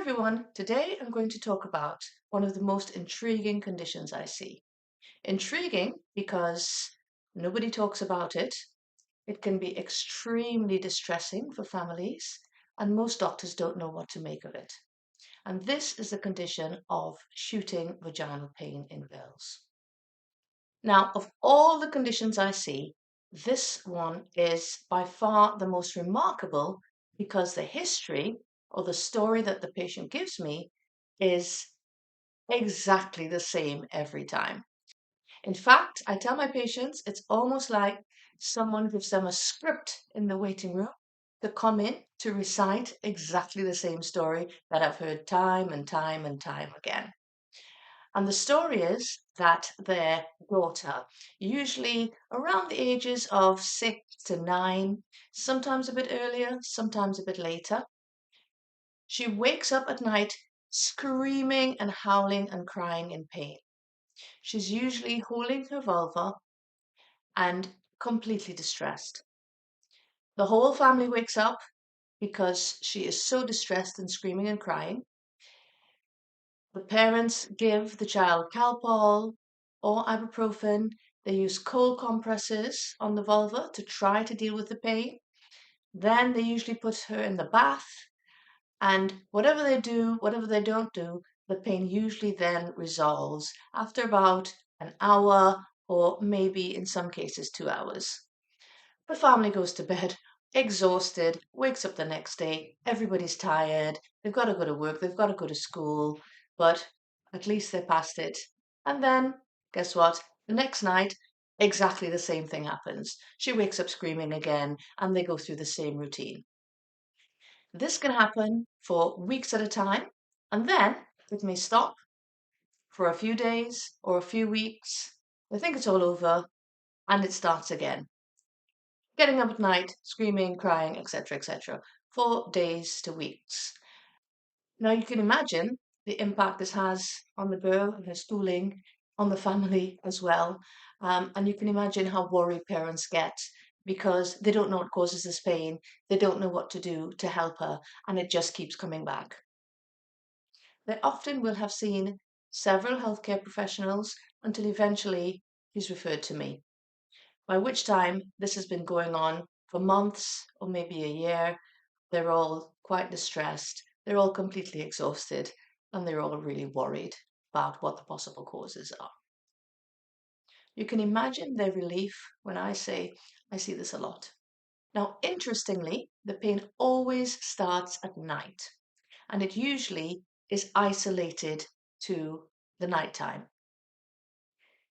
everyone, today I'm going to talk about one of the most intriguing conditions I see. Intriguing because nobody talks about it, it can be extremely distressing for families, and most doctors don't know what to make of it. And this is the condition of shooting vaginal pain in girls. Now, of all the conditions I see, this one is by far the most remarkable because the history or the story that the patient gives me is exactly the same every time. In fact, I tell my patients it's almost like someone gives them a script in the waiting room to come in to recite exactly the same story that I've heard time and time and time again. And the story is that their daughter, usually around the ages of 6 to 9, sometimes a bit earlier, sometimes a bit later, she wakes up at night screaming and howling and crying in pain. She's usually holding her vulva and completely distressed. The whole family wakes up because she is so distressed and screaming and crying. The parents give the child Calpol or ibuprofen. They use cold compresses on the vulva to try to deal with the pain. Then they usually put her in the bath, and whatever they do, whatever they don't do, the pain usually then resolves after about an hour or maybe in some cases 2 hours. The family goes to bed exhausted, wakes up the next day, everybody's tired, they've got to go to work, they've got to go to school, but at least they're past it. And then, guess what? The next night, exactly the same thing happens. She wakes up screaming again, and they go through the same routine. This can happen for weeks at a time, and then it may stop for a few days or a few weeks. They think it's all over, and it starts again. Getting up at night, screaming, crying, etc., for days to weeks. Now you can imagine the impact this has on the girl and her schooling, on the family as well. And you can imagine how worried parents get because they don't know what causes this pain. They don't know what to do to help her, and it just keeps coming back. They often will have seen several healthcare professionals until eventually he's referred to me, by which time this has been going on for months or maybe a year. They're all quite distressed, they're all completely exhausted, and they're all really worried about what the possible causes are. You can imagine their relief when I say, I see this a lot. Now, interestingly, the pain always starts at night, and it usually is isolated to the nighttime.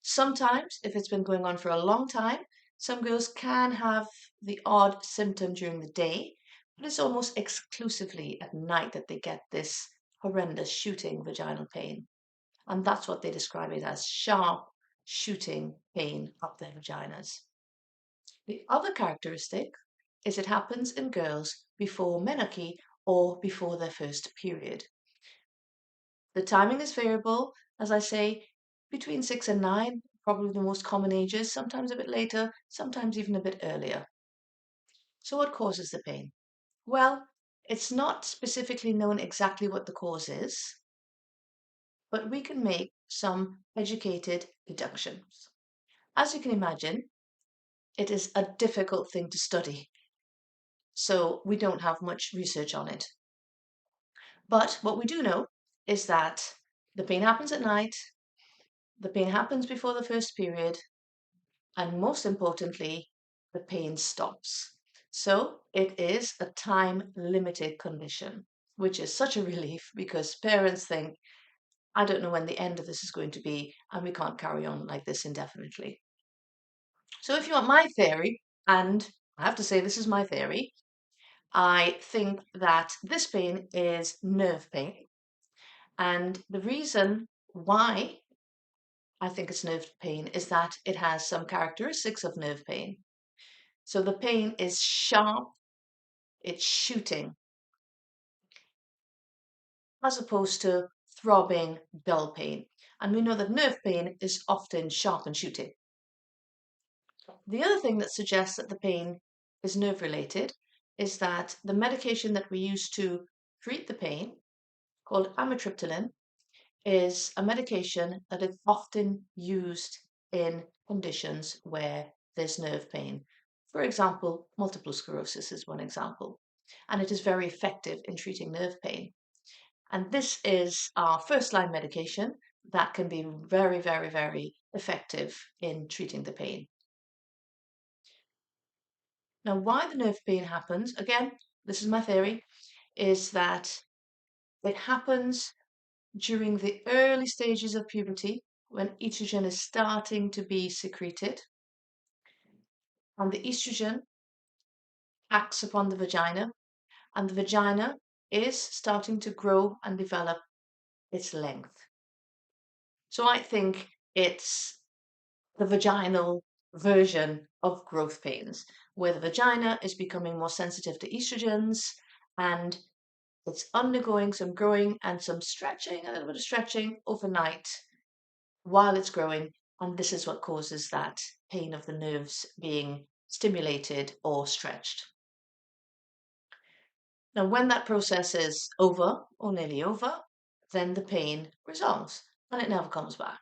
Sometimes, if it's been going on for a long time, some girls can have the odd symptom during the day, but it's almost exclusively at night that they get this horrendous shooting vaginal pain. And that's what they describe it as, sharp shooting pain up their vaginas. The other characteristic is it happens in girls before menarche or before their first period. The timing is variable, as I say, between 6 and 9, probably the most common ages, sometimes a bit later, sometimes even a bit earlier. So what causes the pain? Well, it's not specifically known exactly what the cause is, but we can make some educated deductions. As you can imagine, it is a difficult thing to study, so we don't have much research on it. But what we do know is that the pain happens at night, the pain happens before the first period, and most importantly, the pain stops. So it is a time limited condition, which is such a relief because parents think, I don't know when the end of this is going to be, and we can't carry on like this indefinitely. So if you want my theory, and I have to say this is my theory, I think that this pain is nerve pain. And the reason why I think it's nerve pain is that it has some characteristics of nerve pain. So the pain is sharp, it's shooting, as opposed to throbbing, dull pain. And we know that nerve pain is often sharp and shooting. The other thing that suggests that the pain is nerve related is that the medication that we use to treat the pain called amitriptyline is a medication that is often used in conditions where there's nerve pain. For example, multiple sclerosis is one example, and it is very effective in treating nerve pain. And this is our first line medication that can be very, very, very effective in treating the pain. Now, why the nerve pain happens, again, this is my theory, is that it happens during the early stages of puberty when estrogen is starting to be secreted, and the estrogen acts upon the vagina, and the vagina is starting to grow and develop its length. So I think it's the vaginal version of growth pains, where the vagina is becoming more sensitive to estrogens and it's undergoing some growing and some stretching, a little bit of stretching overnight while it's growing. And this is what causes that pain of the nerves being stimulated or stretched. Now, when that process is over or nearly over, then the pain resolves and it never comes back.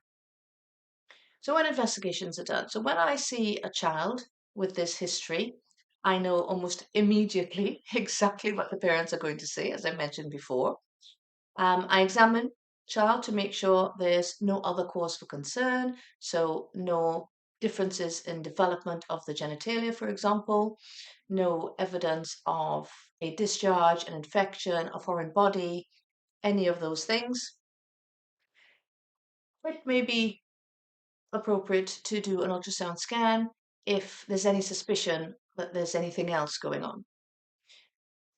So when investigations are done, so when I see a child with this history, I know almost immediately exactly what the parents are going to say, as I mentioned before. I examine child to make sure there's no other cause for concern, so no differences in development of the genitalia, for example, no evidence of a discharge, an infection, a foreign body, any of those things. It may be appropriate to do an ultrasound scan if there's any suspicion that there's anything else going on.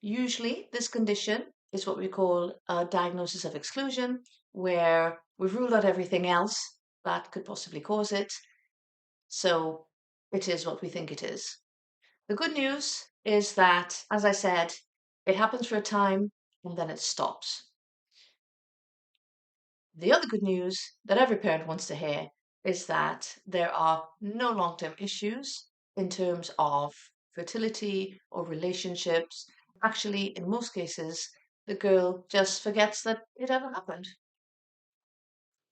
Usually, this condition is what we call a diagnosis of exclusion, where we've ruled out everything else that could possibly cause it, so it is what we think it is. The good news is that, as I said, it happens for a time and then it stops. The other good news that every parent wants to hear is that there are no long-term issues in terms of fertility or relationships. Actually, in most cases, the girl just forgets that it ever happened.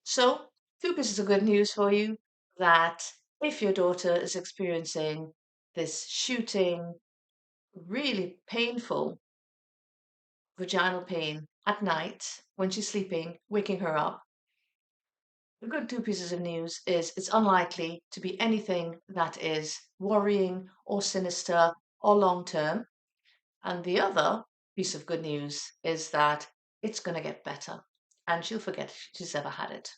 So, two pieces of good news for you, that if your daughter is experiencing this shooting, really painful vaginal pain at night when she's sleeping, waking her up, the good two pieces of news is it's unlikely to be anything that is worrying or sinister or long term. And the other piece of good news is that it's going to get better and she'll forget she's ever had it.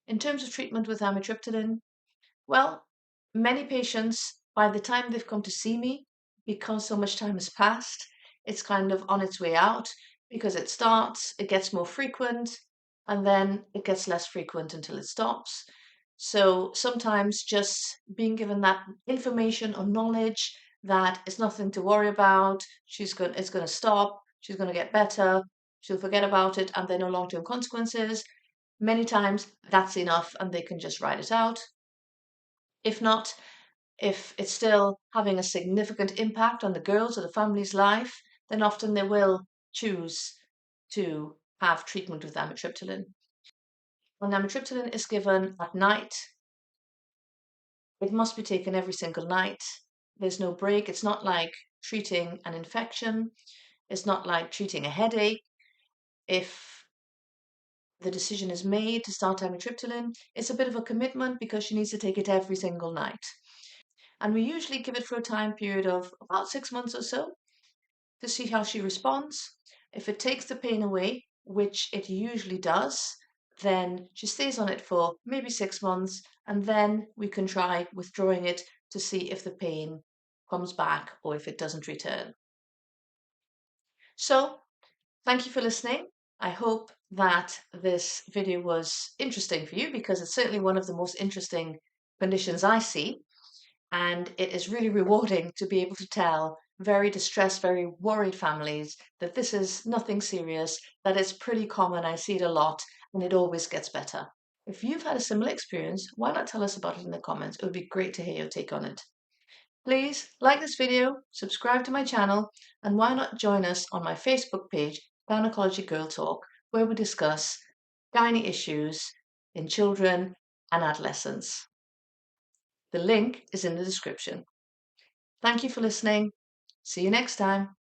In terms of treatment with amitriptyline, well, many patients, by the time they've come to see me, because so much time has passed, it's kind of on its way out because it starts, it gets more frequent, and then it gets less frequent until it stops. So sometimes just being given that information or knowledge that it's nothing to worry about, it's going to stop, she's going to get better, she'll forget about it, and there are no long-term consequences. Many times that's enough and they can just write it out. If not, if it's still having a significant impact on the girl's or the family's life, then often they will choose to have treatment with amitriptyline. When amitriptyline is given at night, it must be taken every single night. There's no break. It's not like treating an infection. It's not like treating a headache. If the decision is made to start amitriptyline, it's a bit of a commitment because she needs to take it every single night. And we usually give it for a time period of about 6 months or so to see how she responds. If it takes the pain away, which it usually does, then she stays on it for maybe 6 months, and then we can try withdrawing it to see if the pain comes back or if it doesn't return. So, thank you for listening. I hope that this video was interesting for you because it's certainly one of the most interesting conditions I see. And it is really rewarding to be able to tell very distressed, very worried families that this is nothing serious, that it's pretty common. I see it a lot and it always gets better. If you've had a similar experience, why not tell us about it in the comments? It would be great to hear your take on it. Please like this video, subscribe to my channel, and why not join us on my Facebook page Gynecology Girl Talk, where we discuss gynae issues in children and adolescents. The link is in the description. Thank you for listening. See you next time.